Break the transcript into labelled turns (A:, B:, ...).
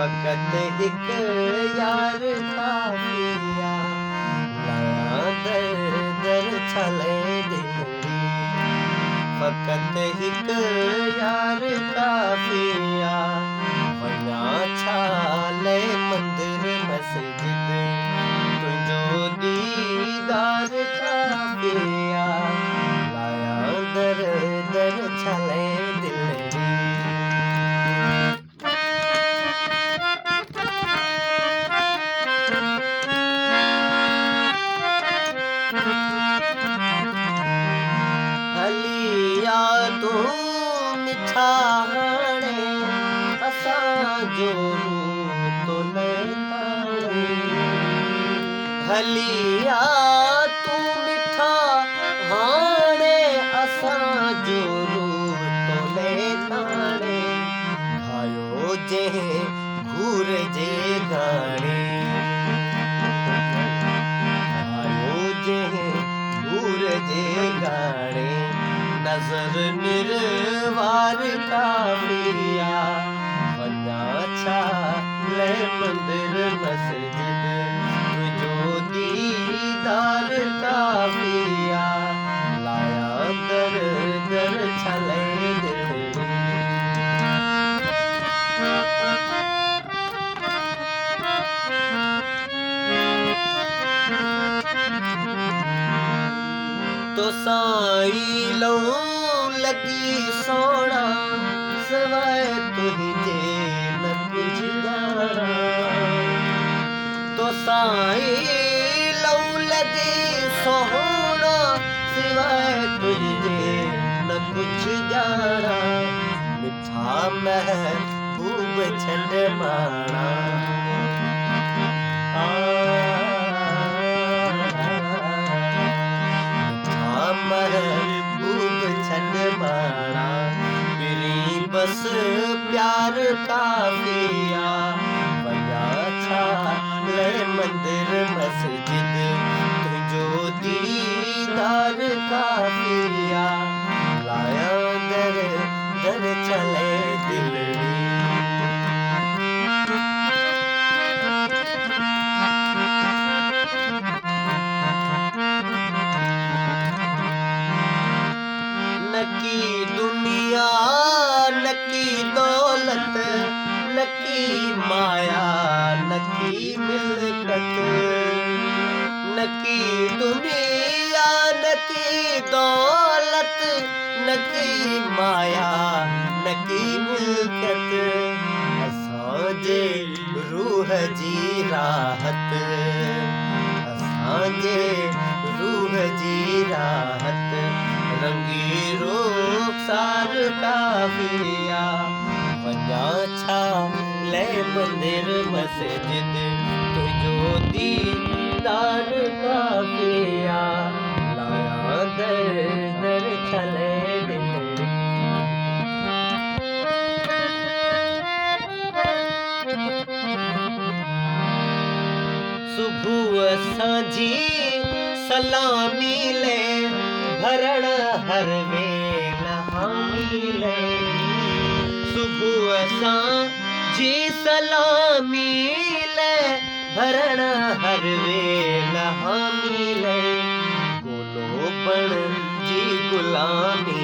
A: फकत हिक यार काफिया लाया दर दर छले दिलड़ी फकत हिक यार काफिया वया छाले मंदिर मस्जिद तुझो दीदार काफिया लाया दर दर छले दिलड़ी हलिया तू मिठा हाणे असां जो तो लेताणे हलिया तू मिठा हाणे असां जो तो लेताणे घायो जे घूर जे गाणे घायो जे घूर जे गाणे नजर निर्वार काफिया वञा छा ले मंदिर मस्जिद तुझो दीदार काफिया लाया दर दर छले दिलड़ी तो साई लो लगी सोना सवाए तुझे न कुछ जाना तो साई लो लगी सोना सिवाय तुझे न कुछ जाना मिठा महबूब छंड माना महबूब छंड माना मेरी बस प्यार काफिया वया छा ले मंदिर मस्जिद तुझो दीदार काफिया लाया दर दर छले दिलड़ी नकी दुनिया नकी दौलत नकी माया नकी मिलकत नकी दुनिया नकी दौलत नकी माया नकी मिलकत असांजे रूह जी राहत असांजे रूह जी राहत रंगी रूपसार काफिया वञा छा ले मंदिर मस्जिद तुझो दीदार काफिया लाया दर दर छले दिलड़ी सुबह सांझी सलामी ले भरण हर वेला हामीले सुबह सांझी सलामी ले भरण हर वेला हामीले गोलो बण जी गुलामी